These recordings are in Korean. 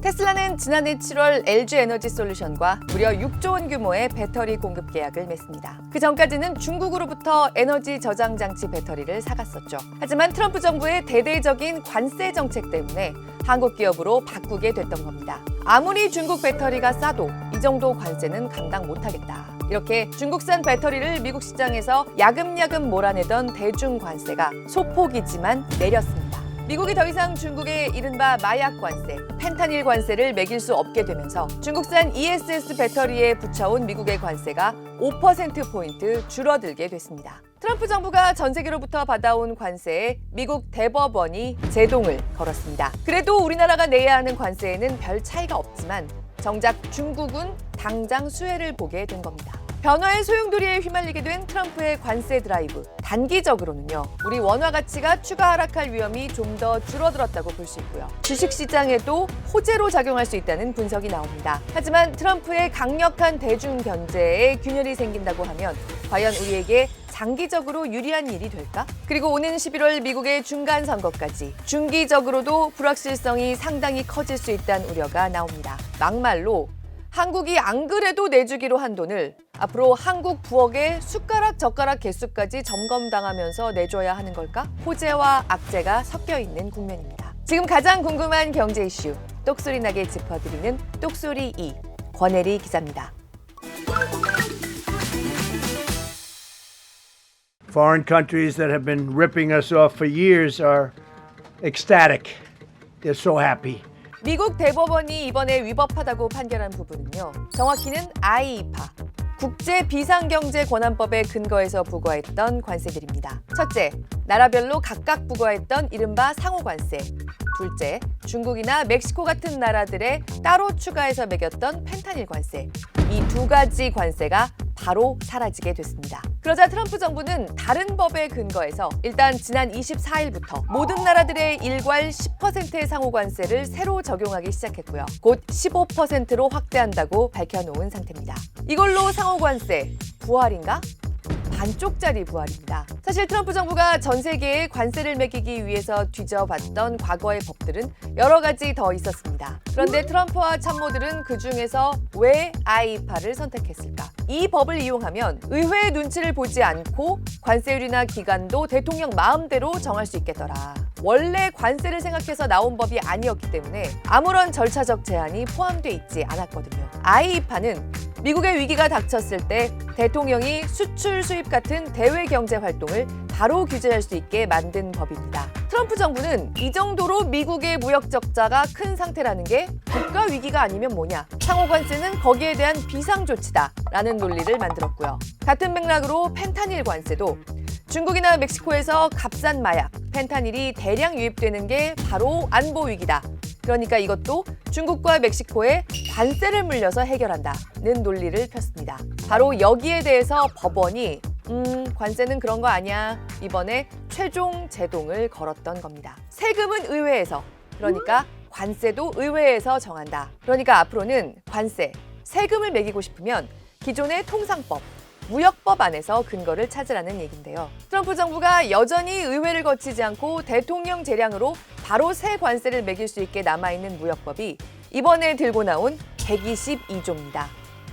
테슬라는 지난해 7월 LG에너지솔루션과 무려 6조 원 규모의 배터리 공급 계약을 맺습니다. 그 전까지는 중국으로부터 에너지 저장 장치 배터리를 사갔었죠. 하지만 트럼프 정부의 대대적인 관세 정책 때문에 한국 기업으로 바꾸게 됐던 겁니다. 아무리 중국 배터리가 싸도 이 정도 관세는 감당 못하겠다. 이렇게 중국산 배터리를 미국 시장에서 야금야금 몰아내던 대중 관세가 소폭이지만 내렸습니다. 미국이 더 이상 중국의 이른바 마약 관세, 펜타닐 관세를 매길 수 없게 되면서 중국산 ESS 배터리에 붙여온 미국의 관세가 5%포인트 줄어들게 됐습니다. 트럼프 정부가 전 세계로부터 받아온 관세에 미국 대법원이 제동을 걸었습니다. 그래도 우리나라가 내야 하는 관세에는 별 차이가 없지만 정작 중국은 당장 수혜를 보게 된 겁니다. 변화의 소용돌이에 휘말리게 된 트럼프의 관세 드라이브. 단기적으로는요, 우리 원화 가치가 추가 하락할 위험이 좀 더 줄어들었다고 볼 수 있고요. 주식시장에도 호재로 작용할 수 있다는 분석이 나옵니다. 하지만 트럼프의 강력한 대중 견제에 균열이 생긴다고 하면 과연 우리에게 장기적으로 유리한 일이 될까? 그리고 오는 11월 미국의 중간 선거까지 중기적으로도 불확실성이 상당히 커질 수 있다는 우려가 나옵니다. 막말로 한국이 안 그래도 내주기로 한 돈을 앞으로 한국 부엌의 숟가락 젓가락 개수까지 점검당하면서 내줘야 하는 걸까? 호재와 악재가 섞여 있는 국면입니다. 지금 가장 궁금한 경제 이슈 똑소리 나게 짚어드리는 똑소리 2 권혜리 기자입니다. Foreign countries that have been ripping us off for years are ecstatic. They're so happy. 미국 대법원이 이번에 위법하다고 판결한 부분은요. 정확히는 아이이파, 국제비상경제권한법에 근거해서 부과했던 관세들입니다. 첫째, 나라별로 각각 부과했던 이른바 상호관세. 둘째, 중국이나 멕시코 같은 나라들에 따로 추가해서 매겼던 펜타닐 관세. 이 두 가지 관세가 바로 사라지게 됐습니다. 그러자 트럼프 정부는 다른 법에 근거해서 일단 지난 24일부터 모든 나라들의 일괄 10%의 상호관세를 새로 적용하기 시작했고요. 곧 15%로 확대한다고 밝혀놓은 상태입니다. 이걸로 상호관세 부활인가? 반쪽짜리 부활입니다. 사실 트럼프 정부가 전 세계에 관세를 매기기 위해서 뒤져봤던 과거의 법들은 여러 가지 더 있었습니다. 그런데 트럼프와 참모들은 그중에서 왜 아이이파를 선택했을까? 이 법을 이용하면 의회의 눈치를 보지 않고 관세율이나 기간도 대통령 마음대로 정할 수 있겠더라. 원래 관세를 생각해서 나온 법이 아니었기 때문에 아무런 절차적 제한이 포함돼 있지 않았거든요. 아이이파는 미국의 위기가 닥쳤을 때 대통령이 수출 수입 같은 대외 경제 활동을 바로 규제할 수 있게 만든 법입니다. 트럼프 정부는 이 정도로 미국의 무역 적자가 큰 상태라는 게 국가 위기가 아니면 뭐냐? 상호관세는 거기에 대한 비상 조치다라는 논리를 만들었고요. 같은 맥락으로 펜타닐 관세도 중국이나 멕시코에서 값싼 마약, 펜타닐이 대량 유입되는 게 바로 안보 위기다. 그러니까 이것도 중국과 멕시코에 관세를 물려서 해결한다는 논리를 폈습니다. 바로 여기에 대해서 법원이 관세는 그런 거 아니야. 이번에 최종 제동을 걸었던 겁니다. 세금은 의회에서, 그러니까 관세도 의회에서 정한다. 그러니까 앞으로는 관세, 세금을 매기고 싶으면 기존의 통상법, 무역법 안에서 근거를 찾으라는 얘긴데요. 트럼프 정부가 여전히 의회를 거치지 않고 대통령 재량으로 바로 새 관세를 매길 수 있게 남아있는 무역법이 이번에 들고 나온 122조입니다.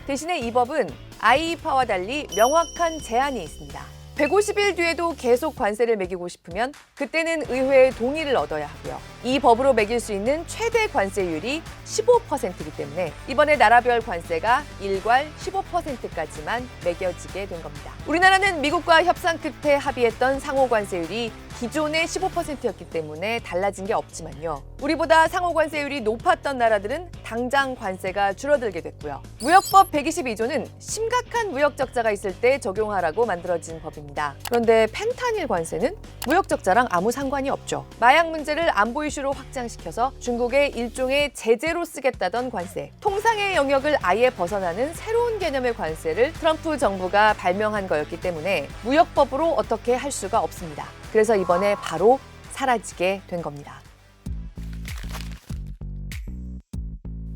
대신에 이 법은 아이이파와 달리 명확한 제한이 있습니다. 150일 뒤에도 계속 관세를 매기고 싶으면 그때는 의회의 동의를 얻어야 하고요. 이 법으로 매길 수 있는 최대 관세율이 15%이기 때문에 이번에 나라별 관세가 일괄 15%까지만 매겨지게 된 겁니다. 우리나라는 미국과 협상 끝에 합의했던 상호 관세율이 기존의 15%였기 때문에 달라진 게 없지만요. 우리보다 상호 관세율이 높았던 나라들은 당장 관세가 줄어들게 됐고요. 무역법 122조는 심각한 무역 적자가 있을 때 적용하라고 만들어진 법입니다. 그런데 펜타닐 관세는 무역 적자랑 아무 상관이 없죠. 마약 문제를 안보 이슈로 확장시켜서 중국의 일종의 제재로 쓰겠다던 관세, 통상의 영역을 아예 벗어나는 새로운 개념의 관세를 트럼프 정부가 발명한 거였기 때문에 무역법으로 어떻게 할 수가 없습니다. 그래서 이번에 바로 사라지게 된 겁니다.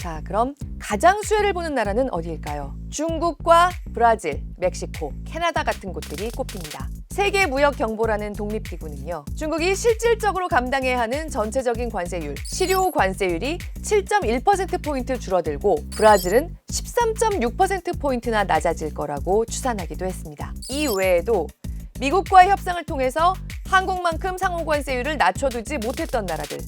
자, 그럼 가장 수혜를 보는 나라는 어디일까요? 중국과 브라질, 멕시코, 캐나다 같은 곳들이 꼽힙니다. 세계무역경보라는 독립기구는요, 중국이 실질적으로 감당해야 하는 전체적인 관세율, 실효 관세율이 7.1%포인트 줄어들고 브라질은 13.6%포인트나 낮아질 거라고 추산하기도 했습니다. 이 외에도 미국과의 협상을 통해서 한국만큼 상호관세율을 낮춰두지 못했던 나라들,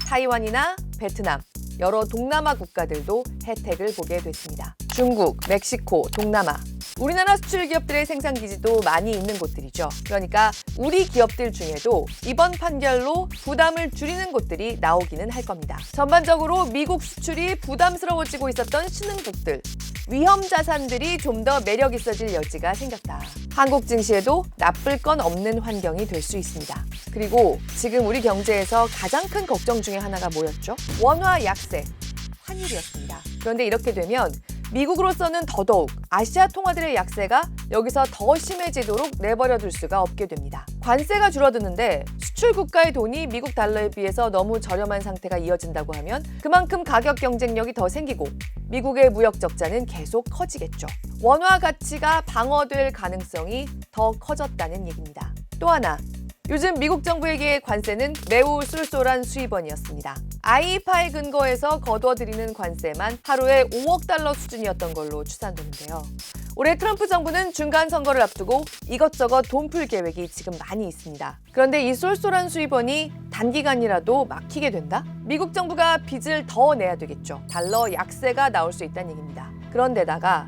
타이완이나 베트남, 여러 동남아 국가들도 혜택을 보게 됐습니다. 중국, 멕시코, 동남아, 우리나라 수출 기업들의 생산 기지도 많이 있는 곳들이죠. 그러니까 우리 기업들 중에도 이번 판결로 부담을 줄이는 곳들이 나오기는 할 겁니다. 전반적으로 미국 수출이 부담스러워지고 있었던 신흥국들, 위험 자산들이 좀 더 매력 있어질 여지가 생겼다. 한국 증시에도 나쁠 건 없는 환경이 될 수 있습니다. 그리고 지금 우리 경제에서 가장 큰 걱정 중에 하나가 뭐였죠? 원화 약세, 환율이었습니다. 그런데 이렇게 되면 미국으로서는 더더욱 아시아 통화들의 약세가 여기서 더 심해지도록 내버려둘 수가 없게 됩니다. 관세가 줄어드는데 수출 국가의 돈이 미국 달러에 비해서 너무 저렴한 상태가 이어진다고 하면 그만큼 가격 경쟁력이 더 생기고 미국의 무역 적자는 계속 커지겠죠. 원화 가치가 방어될 가능성이 더 커졌다는 얘기입니다. 또 하나, 요즘 미국 정부에게의 관세는 매우 쏠쏠한 수입원이었습니다. IEEPA에 근거해서 거둬들이는 관세만 하루에 5억 달러 수준이었던 걸로 추산되는데요. 올해 트럼프 정부는 중간 선거를 앞두고 이것저것 돈풀 계획이 지금 많이 있습니다. 그런데 이 쏠쏠한 수입원이 단기간이라도 막히게 된다? 미국 정부가 빚을 더 내야 되겠죠. 달러 약세가 나올 수 있다는 얘기입니다. 그런데다가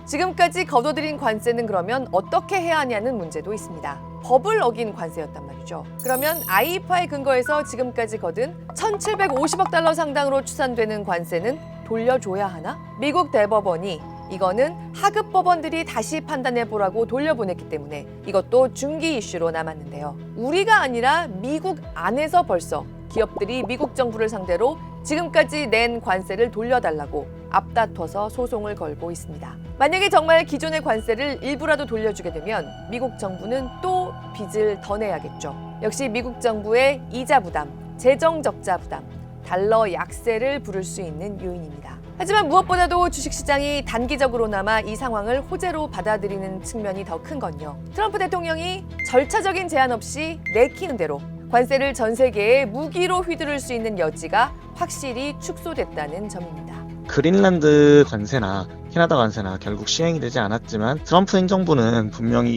지금까지 거둬들인 관세는 그러면 어떻게 해야 하냐는 문제도 있습니다. 법을 어긴 관세였단 말이죠. 그러면 IEEPA에 근거해서 지금까지 거둔 1,750억 달러 상당으로 추산되는 관세는 돌려줘야 하나? 미국 대법원이 이거는 하급 법원들이 다시 판단해보라고 돌려보냈기 때문에 이것도 중기 이슈로 남았는데요. 우리가 아니라 미국 안에서 벌써 기업들이 미국 정부를 상대로 지금까지 낸 관세를 돌려달라고 앞다퉈서 소송을 걸고 있습니다. 만약에 정말 기존의 관세를 일부라도 돌려주게 되면 미국 정부는 또 빚을 더 내야겠죠. 역시 미국 정부의 이자 부담, 재정 적자 부담, 달러 약세를 부를 수 있는 요인입니다. 하지만 무엇보다도 주식시장이 단기적으로나마 이 상황을 호재로 받아들이는 측면이 더 큰 건요. 트럼프 대통령이 절차적인 제한 없이 내키는 대로 관세를 전 세계에 무기로 휘두를 수 있는 여지가 확실히 축소됐다는 점입니다. 그린란드 관세나 캐나다 관세나 결국 시행이 되지 않았지만 트럼프 행정부는 분명히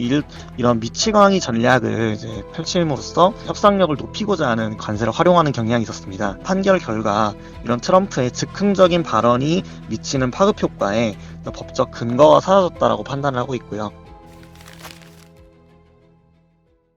이런 미치광이 전략을 이제 펼침으로써 협상력을 높이고자 하는 관세를 활용하는 경향이 있었습니다. 판결 결과 이런 트럼프의 즉흥적인 발언이 미치는 파급 효과에 법적 근거가 사라졌다라고 판단을 하고 있고요.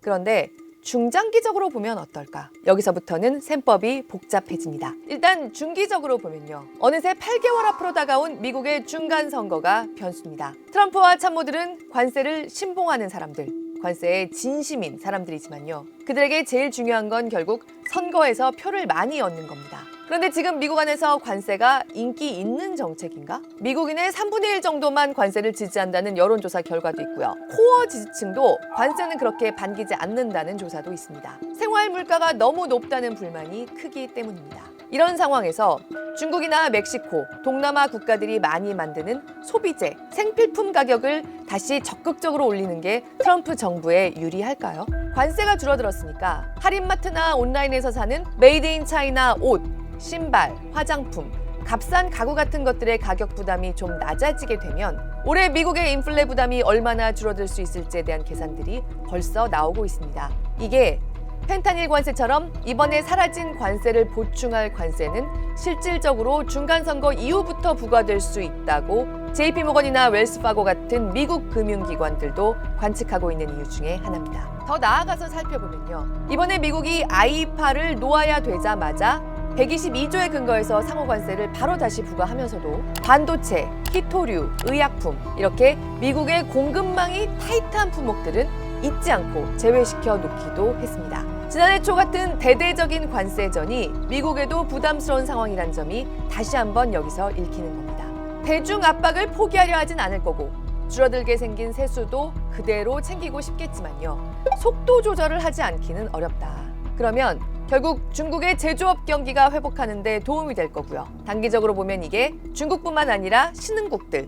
그런데 중장기적으로 보면 어떨까? 여기서부터는 셈법이 복잡해집니다. 일단 중기적으로 보면요. 어느새 8개월 앞으로 다가온 미국의 중간 선거가 변수입니다. 트럼프와 참모들은 관세를 신봉하는 사람들, 관세에 진심인 사람들이지만요. 그들에게 제일 중요한 건 결국 선거에서 표를 많이 얻는 겁니다. 그런데 지금 미국 안에서 관세가 인기 있는 정책인가? 미국인의 3분의 1 정도만 관세를 지지한다는 여론조사 결과도 있고요. 코어 지지층도 관세는 그렇게 반기지 않는다는 조사도 있습니다. 생활 물가가 너무 높다는 불만이 크기 때문입니다. 이런 상황에서 중국이나 멕시코, 동남아 국가들이 많이 만드는 소비재, 생필품 가격을 다시 적극적으로 올리는 게 트럼프 정부에 유리할까요? 관세가 줄어들었으니까 할인마트나 온라인에서 사는 메이드 인 차이나 옷, 신발, 화장품, 값싼 가구 같은 것들의 가격 부담이 좀 낮아지게 되면 올해 미국의 인플레 부담이 얼마나 줄어들 수 있을지에 대한 계산들이 벌써 나오고 있습니다. 이게 펜타닐 관세처럼 이번에 사라진 관세를 보충할 관세는 실질적으로 중간선거 이후부터 부과될 수 있다고 JP모건이나 웰스파고 같은 미국 금융기관들도 관측하고 있는 이유 중에 하나입니다. 더 나아가서 살펴보면요. 이번에 미국이 IEEPA를 놓아야 되자마자 122조에 근거해서 상호관세를 바로 다시 부과하면서도 반도체, 희토류, 의약품 이렇게 미국의 공급망이 타이트한 품목들은 잊지 않고 제외시켜 놓기도 했습니다. 지난해 초 같은 대대적인 관세전이 미국에도 부담스러운 상황이란 점이 다시 한번 여기서 읽히는 겁니다. 대중 압박을 포기하려 하진 않을 거고 줄어들게 생긴 세수도 그대로 챙기고 싶겠지만요. 속도 조절을 하지 않기는 어렵다. 그러면 결국 중국의 제조업 경기가 회복하는 데 도움이 될 거고요. 단기적으로 보면 이게 중국뿐만 아니라 신흥국들,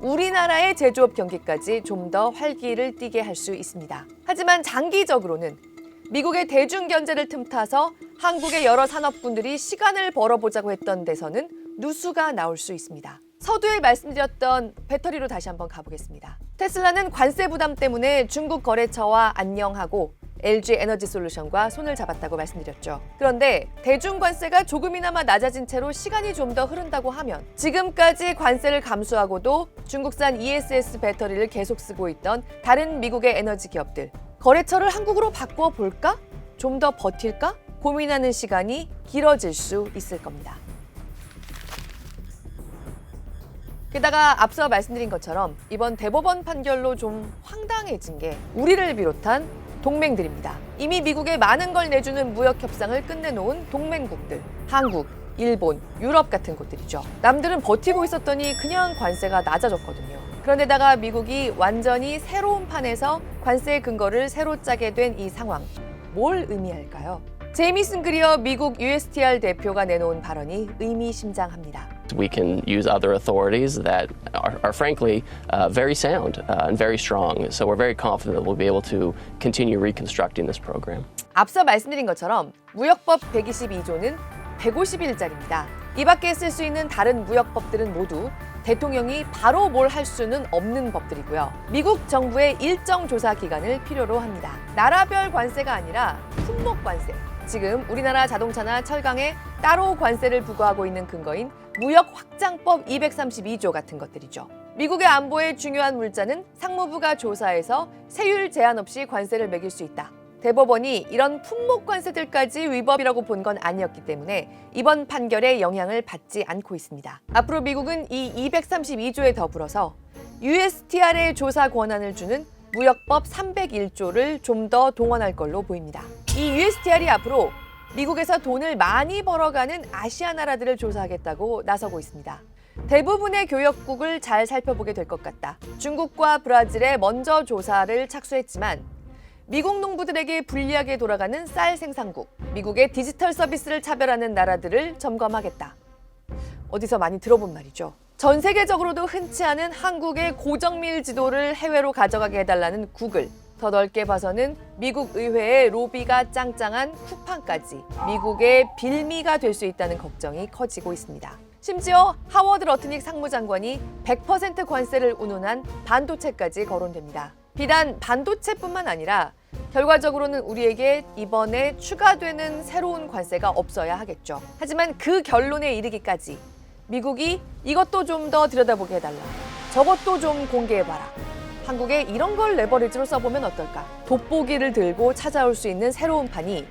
우리나라의 제조업 경기까지 좀 더 활기를 띠게 할 수 있습니다. 하지만 장기적으로는 미국의 대중 견제를 틈타서 한국의 여러 산업군들이 시간을 벌어보자고 했던 데서는 누수가 나올 수 있습니다. 서두에 말씀드렸던 배터리로 다시 한번 가보겠습니다. 테슬라는 관세 부담 때문에 중국 거래처와 안녕하고 LG 에너지 솔루션과 손을 잡았다고 말씀드렸죠. 그런데 대중 관세가 조금이나마 낮아진 채로 시간이 좀 더 흐른다고 하면 지금까지 관세를 감수하고도 중국산 ESS 배터리를 계속 쓰고 있던 다른 미국의 에너지 기업들, 거래처를 한국으로 바꾸어 볼까? 좀 더 버틸까? 고민하는 시간이 길어질 수 있을 겁니다. 게다가 앞서 말씀드린 것처럼 이번 대법원 판결로 좀 황당해진 게 우리를 비롯한 동맹들입니다. 이미 미국에 많은 걸 내주는 무역 협상을 끝내놓은 동맹국들, 한국, 일본, 유럽 같은 곳들이죠. 남들은 버티고 있었더니 그냥 관세가 낮아졌거든요. 그런데다가 미국이 완전히 새로운 판에서 관세의 근거를 새로 짜게 된 이 상황, 뭘 의미할까요? 제이미슨 그리어 미국 USTR 대표가 내놓은 발언이 의미심장합니다. We can use other authorities that are frankly very sound and very strong. So we're very confident that we'll be able to continue reconstructing this program. 앞서 말씀드린 것처럼 무역법 122조는 150일짜리입니다. 이 밖에 쓸 수 있는 다른 무역법들은 모두 대통령이 바로 뭘 할 수는 없는 법들이고요. 미국 정부의 일정 조사 기간을 필요로 합니다. 나라별 관세가 아니라 품목 관세. 지금 우리나라 자동차나 철강에 따로 관세를 부과하고 있는 근거인 무역 확장법 232조 같은 것들이죠. 미국의 안보에 중요한 물자는 상무부가 조사해서 세율 제한 없이 관세를 매길 수 있다. 대법원이 이런 품목 관세들까지 위법이라고 본 건 아니었기 때문에 이번 판결에 영향을 받지 않고 있습니다. 앞으로 미국은 이 232조에 더불어서 USTR의 조사 권한을 주는 무역법 301조를 좀 더 동원할 걸로 보입니다. 이 USTR이 앞으로 미국에서 돈을 많이 벌어가는 아시아 나라들을 조사하겠다고 나서고 있습니다. 대부분의 교역국을 잘 살펴보게 될 것 같다. 중국과 브라질에 먼저 조사를 착수했지만 미국 농부들에게 불리하게 돌아가는 쌀 생산국, 미국의 디지털 서비스를 차별하는 나라들을 점검하겠다. 어디서 많이 들어본 말이죠. 전 세계적으로도 흔치 않은 한국의 고정밀 지도를 해외로 가져가게 해달라는 구글. 더 넓게 봐서는 미국 의회의 로비가 짱짱한 쿠팡까지 미국의 빌미가 될 수 있다는 걱정이 커지고 있습니다. 심지어 하워드 러트닉 상무장관이 100% 관세를 운운한 반도체까지 거론됩니다. 비단 반도체뿐만 아니라 결과적으로는 우리에게 이번에 추가되는 새로운 관세가 없어야 하겠죠. 하지만 그 결론에 이르기까지 미국이 이것도 좀 더 들여다보게 해달라. 저것도 좀 공개해봐라. 한국에 이런 걸 레버리지로 써보면 어떨까? 돋보기를 들고 찾아올 수 있는 새로운 판이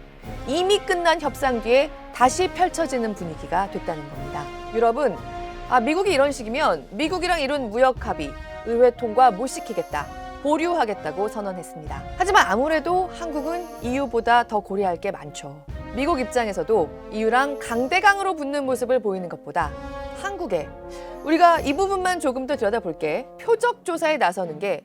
이미 끝난 협상 뒤에 다시 펼쳐지는 분위기가 됐다는 겁니다. 유럽은 미국이 이런 식이면 미국이랑 이룬 무역 합의, 의회 통과 못 시키겠다. 보류하겠다고 선언했습니다. 하지만 아무래도 한국은 EU보다 더 고려할 게 많죠. 미국 입장에서도 EU랑 강대강으로 붙는 모습을 보이는 것보다 한국에 우리가 이 부분만 조금 더 들여다볼게. 표적 조사에 나서는 게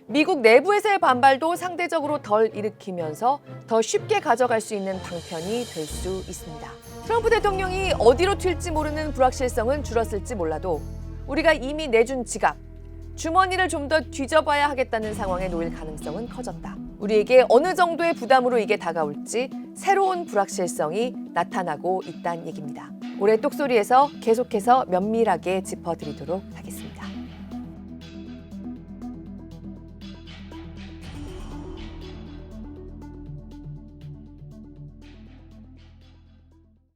미국 내부에서의 반발도 상대적으로 덜 일으키면서 더 쉽게 가져갈 수 있는 방편이 될 수 있습니다. 트럼프 대통령이 어디로 튈지 모르는 불확실성은 줄었을지 몰라도 우리가 이미 내준 지갑, 주머니를 좀 더 뒤져봐야 하겠다는 상황에 놓일 가능성은 커졌다. 우리에게 어느 정도의 부담으로 이게 다가올지 새로운 불확실성이 나타나고 있다는 얘기입니다. 올해 똑소리에서 계속해서 면밀하게 짚어드리도록 하겠습니다.